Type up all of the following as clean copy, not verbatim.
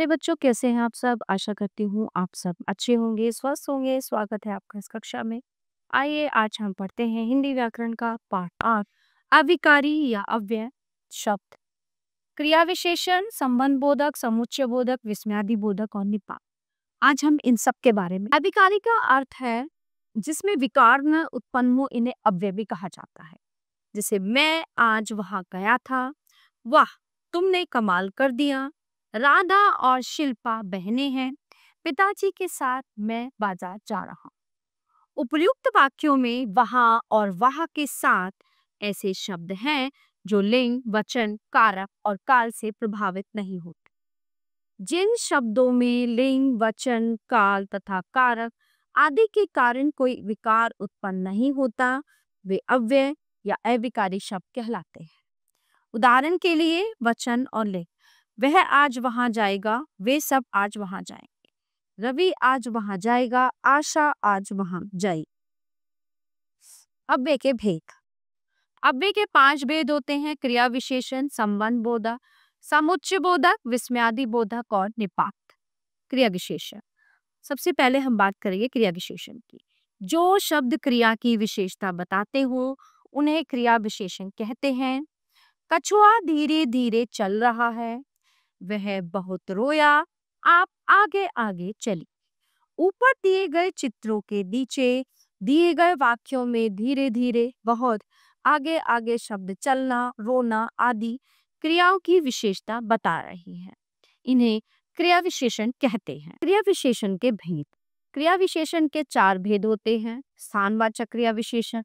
प्यारे बच्चों, कैसे हैं आप सब? आशा करती हूँ आप सब अच्छे होंगे, स्वस्थ होंगे। स्वागत है आपका इस कक्षा में। आइए आज हम पढ़ते हैं हिंदी व्याकरण का पाठ 8, अविकारी या अव्यय शब्द। क्रिया विशेषण, संबंध बोधक, समुच्चय बोधक, विस्मयादि बोधक और निपात। आज हम इन सब के बारे में। अविकारी का अर्थ है जिसमें विकार न उत्पन्न हो, इन्हें अव्यय भी कहा जाता है। जैसे मैं आज वहां गया था, वाह तुमने कमाल कर दिया। राधा और शिल्पा बहनें हैं, पिताजी के साथ मैं बाजार जा रहा हूँ। उपर्युक्त वाक्यों में वहां और वहां के साथ ऐसे शब्द हैं जो लिंग, वचन, कारक और काल से प्रभावित नहीं होते। जिन शब्दों में लिंग, वचन, काल तथा कारक आदि के कारण कोई विकार उत्पन्न नहीं होता, वे अव्यय या अविकारी शब्द कहलाते हैं। उदाहरण के लिए वचन और लिंग। वह आज वहां जाएगा, वे सब आज वहां जाएंगे। रवि आज वहां जाएगा, आशा आज वहां जाएगी। अव्यय के भेद। अव्यय के 5 भेद होते हैं: क्रिया विशेषण, संबंध बोधक, समुच्चय बोधक, विस्मयादि बोधक और निपात। क्रिया विशेषण। सबसे पहले हम बात करेंगे क्रिया विशेषण की। जो शब्द क्रिया की विशेषता बताते हो उन्हें क्रिया विशेषण कहते हैं। कछुआ धीरे धीरे चल रहा है, वह बहुत रोया, आप आगे आगे चली। ऊपर दिए गए चित्रों के नीचे दिए गए वाक्यों में धीरे धीरे, बहुत, आगे आगे शब्द चलना, रोना आदि क्रियाओं की विशेषता बता रही है। इन्हें क्रिया विशेषण कहते हैं। क्रिया विशेषण के भेद। क्रिया विशेषण के 4 भेद होते हैं: स्थानवाचक क्रिया विशेषण,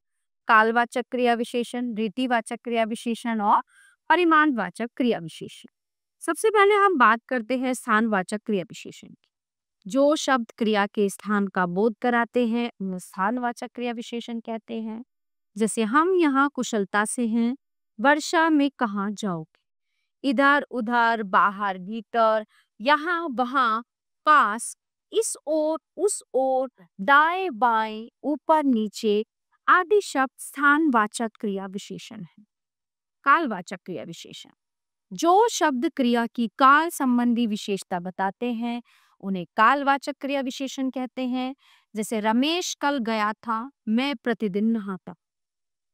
कालवाचक क्रिया विशेषण, रीतिवाचक क्रिया विशेषण और परिमाणवाचक क्रिया विशेषण। सबसे पहले हम बात करते हैं स्थानवाचक क्रिया विशेषण की। जो शब्द क्रिया के स्थान का बोध कराते हैं उन्हें स्थानवाचक क्रिया विशेषण कहते हैं। जैसे हम यहाँ कुशलता से हैं, वर्षा में कहाँ जाओगे। इधर उधर, बाहर भीतर, यहाँ वहां, पास, इस ओर उस ओर, दाएं बाएं, ऊपर नीचे आदि शब्द स्थानवाचक क्रिया विशेषण है। कालवाचक क्रिया विशेषण। जो शब्द क्रिया की काल संबंधी विशेषता बताते हैं उन्हें कालवाचक क्रिया विशेषण कहते हैं। जैसे रमेश कल गया था, मैं प्रतिदिन नहाता।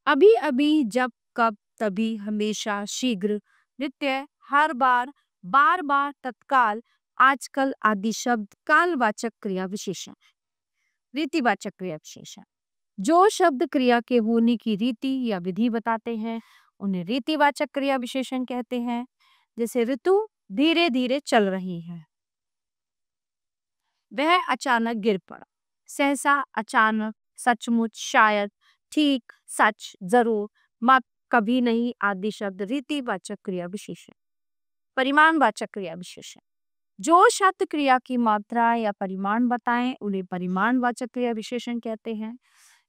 अभी अभी, जब, कब, तभी, हमेशा, शीघ्र, नित्य, हर बार, बार बार, तत्काल, आजकल आदि शब्द कालवाचक क्रिया विशेषण। रीतिवाचक क्रिया विशेषण। जो शब्द क्रिया के होने की रीति या विधि बताते हैं उन्हें रीतिवाचक क्रिया विशेषण कहते हैं। जैसे ऋतु धीरे धीरे चल रही है, वह अचानक गिर पड़ा। सहसा, अचानक, सचमुच, शायद, ठीक, सच, जरूर, मत, कभी नहीं आदि शब्द रीतिवाचक क्रिया विशेषण। परिमाणवाचक क्रिया विशेषण। जो शब्द क्रिया की मात्रा या परिमाण बताएं उन्हें परिमाणवाचक क्रिया विशेषण कहते हैं।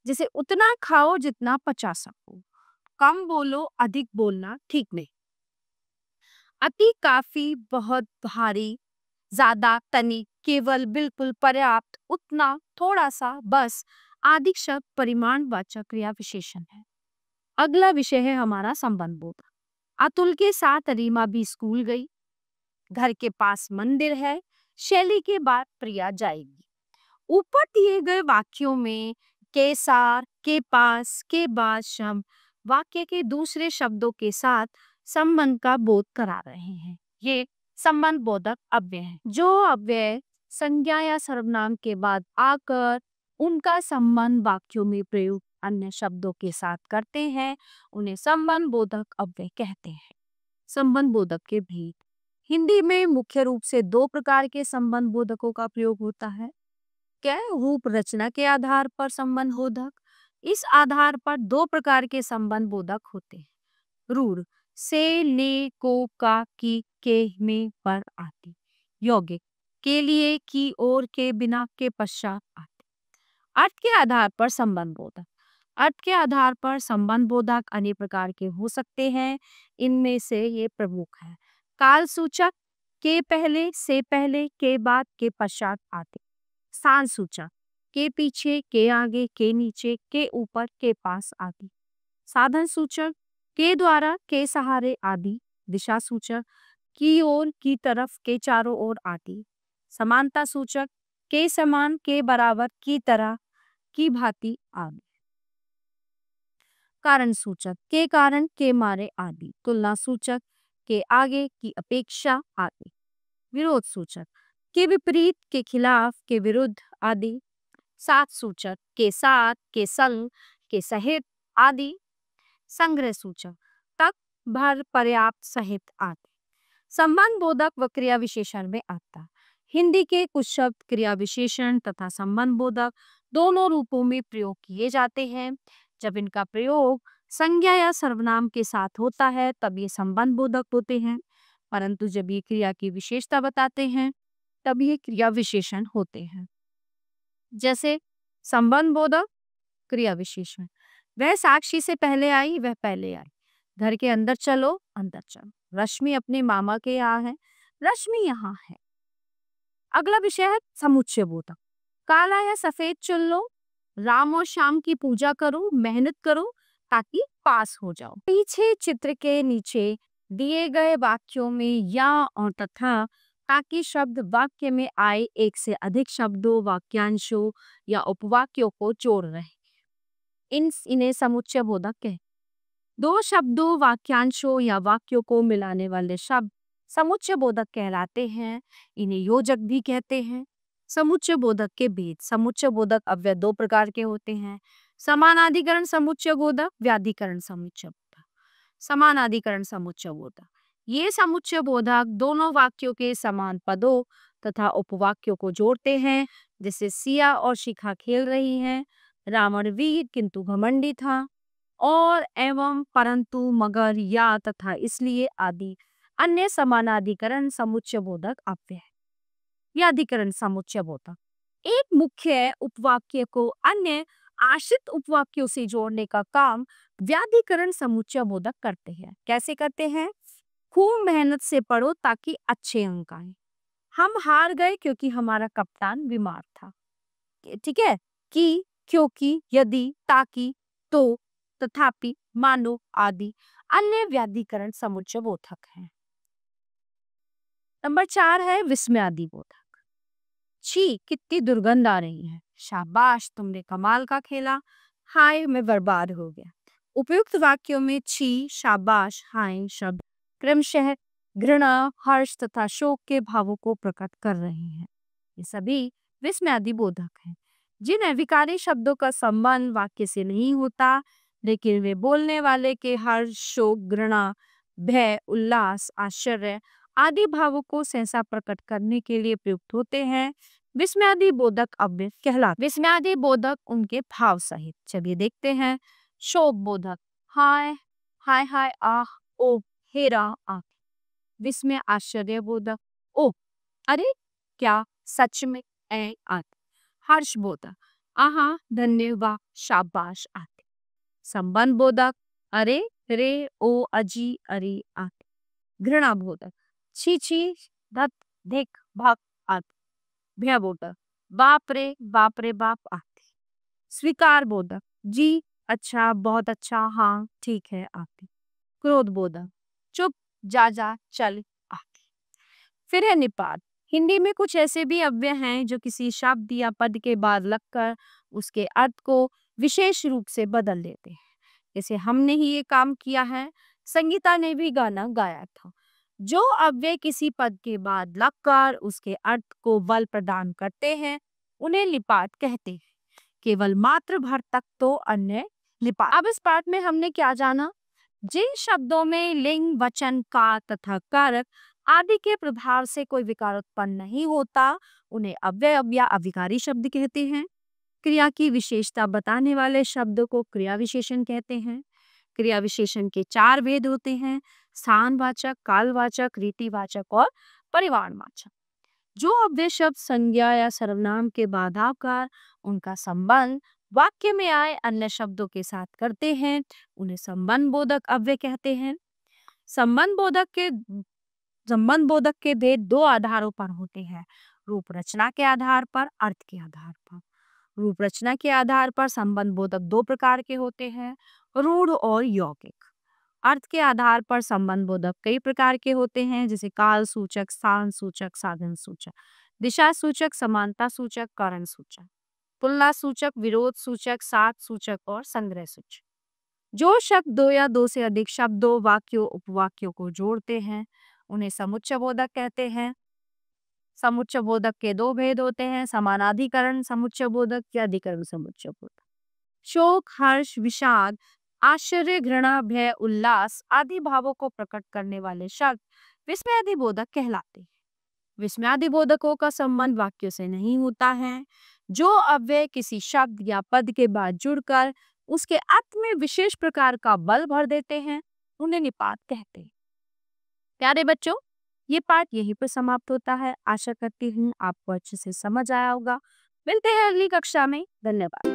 जैसे उतना खाओ जितना पचा सको, कम बोलो, अधिक बोलना ठीक नहीं। अति, काफी, बहुत, भारी, ज्यादा, तनिक, केवल, बिल्कुल, पर्याप्त, उतना, थोड़ा सा, बस आदि शब्द परिमाणवाचक क्रिया विशेषण है। अगला विषय है हमारा संबंध बोध। अतुल के साथ रीमा भी स्कूल गई। घर के पास मंदिर है, शैली के बाद प्रिया जाएगी। ऊपर दिए गए वाक्यों में के साथ, के पास, के बाद शब्द वाक्य के दूसरे शब्दों के साथ संबंध का बोध करा रहे हैं। ये संबंध बोधक अव्यय है। जो अव्यय संज्ञा या सर्वनाम के बाद आकर उनका संबंध वाक्यों में प्रयोग अन्य शब्दों के साथ करते हैं उन्हें संबंध बोधक अव्यय कहते हैं। संबंध बोधक के भेद। हिंदी में मुख्य रूप से 2 प्रकार के संबंध बोधकों का प्रयोग होता है। क्या? रूप रचना के आधार पर संबंध बोधक। इस आधार पर 2 प्रकार के संबंध बोधक होते हैं। रूढ़, से, ले, को, का, की, के, में, पर आदि। यौगिक, के लिए, की ओर, के बिना, के पश्चात आदि। अर्थ के आधार पर संबंध बोधक। अर्थ के आधार पर संबंध बोधक अनेक प्रकार के हो सकते हैं। इनमें से ये प्रमुख है: काल सूचक, के पहले, से पहले, के बाद, के पश्चात आदि। स्थान सूचक, के पीछे, के आगे, के नीचे, के ऊपर, के पास आदि। साधन सूचक, के द्वारा, के सहारे आदि। दिशा सूचक, की ओर, की तरफ, के चारों ओर आदि। समानता सूचक के समान, के बराबर, की तरह, की भांति आदि। कारण सूचक के कारण, के मारे आदि। तुलना सूचक के आगे, की अपेक्षा आदि। विरोध सूचक के विपरीत, के खिलाफ, के विरुद्ध आदि। साथ सूचक के साथ, के संग, के सहित आदि। संग्रह सूचक तक, भर, पर्याप्त, सहित आदि। संबंध बोधक व क्रिया विशेषण में आता। हिंदी के कुछ शब्द क्रिया विशेषण तथा संबंध बोधक दोनों रूपों में प्रयोग किए जाते हैं। जब इनका प्रयोग संज्ञा या सर्वनाम के साथ होता है तब ये संबंध बोधक होते हैं, परंतु जब ये क्रिया की विशेषता बताते हैं तब ये क्रिया विशेषण होते हैं। जैसे संबंध बोधक क्रिया विशेषण, वह साक्षी से पहले आई, वह पहले आई। घर के अंदर चलो, अंदर चलो। रश्मि अपने मामा के यहाँ है, रश्मि यहाँ है। अगला विषय है समुच्चय बोधक। काला या सफेद चुन लो, राम और श्याम की पूजा करो, मेहनत करो ताकि पास हो जाओ। पीछे चित्र के नीचे दिए गए वाक्यों में या और तथा ताकि शब्द वाक्य में आए एक से अधिक शब्दों, वाक्यांशों या उपवाक्यों को जोड़ रहे, इन्हें समुच्चय बोधक कहते हैं। दो शब्दों, वाक्यांशों या वाक्यों को मिलाने वाले शब्द समुच्चय बोधक कहलाते हैं। इन्हें योजक भी कहते हैं। समुच्चय बोधक के भेद। समुच्चय बोधक अव्यय दो प्रकार के होते हैं, समानाधिकरण समुच्चय बोधक, व्याधिकरण समुच्चय बोधक। समानाधिकरण समुच्चय बोधक, ये समुच्चय बोधक दोनों वाक्यों के समान पदों तथा उपवाक्यों को जोड़ते हैं, जैसे सिया और शिखा खेल रही हैं, रावण वीर किंतु घमंडी था, और एवं, परंतु, मगर, या, तथा, इसलिए आदि अन्य समानाधिकरण समुच्चय बोधक अव्यय है। व्याधिकरण समुच्चय बोधक एक मुख्य उपवाक्य को अन्य आश्रित उपवाक्यों से जोड़ने का काम व्याधिकरण समुच्चय बोधक करते हैं। कैसे करते हैं? खूब मेहनत से पढ़ो ताकि अच्छे अंक आए। हम हार गए क्योंकि हमारा कप्तान बीमार था। ठीक है, कि, क्योंकि, यदि, ताकि, तो, तथापि, मानो आदि अन्य व्याधिकरण समुच्चय बोधक हैं। नंबर 4 है विस्मयादि बोधक। छी, कितनी दुर्गंध आ रही है। शाबाश, तुमने कमाल का खेला। हाय, मैं बर्बाद हो गया। उपयुक्त वाक्यों में छी, शाबाश, हाय शब्द क्रमशः घृणा, हर्ष तथा शोक के भावों को प्रकट कर रहे हैं। ये सभी विस्मयादि बोधक हैं। जिन अविकारी शब्दों का संबंध वाक्य से नहीं होता लेकिन वे बोलने वाले के हर्ष, शोक, घृणा, भय, उल्लास, आश्चर्य आदि भावों को सहसा प्रकट करने के लिए प्रयुक्त होते हैं, विस्मयादि बोधक अव्यय कहलाते। विस्मयादि बोधक उनके भाव सहित। चलिए देखते हैं। शोक बोधक, हाय, हाय हाय, आह, ओ, हेरा, आह। विस्मय आश्चर्य बोधक, ओ, अरे, क्या, सच में, ऐ, आदि। हर्ष बोधक, आहा, धन्यवाद, शाबाश आदि। संबंध बोधक, अरे, रे, ओ, अजी, अरे आदि। घृणा बोधक, छी छी, धत, धिक, भक आदि। भय बोधक, बाप रे, बाप रे बाप आदि। स्वीकार बोधक, जी, अच्छा, बहुत अच्छा, हाँ, ठीक है आदि। क्रोध बोधक, चुप, जा जा, चल आदि। फिर है निपात। हिंदी में कुछ ऐसे भी अव्यय हैं जो किसी शब्द या पद के बाद लगकर उसके अर्थ को विशेष रूप से बदल देते हैं। जैसे हमने ही ये काम किया है, संगीता ने भी गाना गाया था। जो अव्यय किसी पद के बाद लगकर उसके अर्थ को बल प्रदान करते हैं उन्हें लिपाट कहते हैं। केवल मात्र भर तक तो अन्य लिपाट। अब इस पाठ में हमने क्या जाना? जिन शब्दों में लिंग, वचन, का तथा कारक आदि के प्रभाव से कोई विकार उत्पन्न नहीं होता उन्हें अव्यय या अविकारी शब्द कहते हैं। क्रिया की विशेषता बताने वाले शब्द को क्रिया विशेषण कहते हैं। क्रिया विशेषण के 4 भेद होते हैं, स्थानवाचक, कालवाचक, रीतिवाचक और परिमाणवाचक। जो अव्यय शब्द संज्ञा या सर्वनाम के बाद आकर उनका संबंध वाक्य में आए अन्य शब्दों के साथ करते हैं उन्हें संबंध बोधक अव्यय कहते हैं। संबंध बोधक के भेद 2 आधारों पर होते हैं, रूप रचना के आधार पर, अर्थ के आधार पर। रूप रचना के आधार पर संबंध बोधक 2 प्रकार के होते हैं, रूढ़ और यौगिक। अर्थ के आधार पर संबंध बोधक कई प्रकार के होते हैं, जैसे काल सूचक, स्थान सूचक, साधन सूचक, दिशा सूचक, समानता सूचक, कारण सूचक, तुलना सूचक, विरोध सूचक, साथ सूचक और संग्रह सूचक। जो शब्द दो या दो से अधिक शब्दों, वाक्यों, उपवाक्यों को जोड़ते हैं उन्हें समुच्चय बोधक कहते हैं। समुच्चय बोधक के दो भेद होते हैं, समानाधिकरण समुच्चय बोधक या अधिकरण समुच्चय बोधक। शोक, हर्ष, विषाद, आश्चर्य, घृणा, भय, उल्लास आदि भावों को प्रकट करने वाले शब्द विस्मयादि बोधक कहलाते हैं। विस्मयादि बोधकों का संबंध वाक्यों से नहीं होता है। जो अव्यय किसी शब्द या पद के बाद जुड़कर उसके अर्थ में विशेष प्रकार का बल भर देते हैं उन्हें निपात कहते हैं। प्यारे बच्चों, ये पाठ यहीं पर समाप्त होता है। आशा करती हूँ आपको अच्छे से समझ आया होगा। मिलते हैं अगली कक्षा में। धन्यवाद।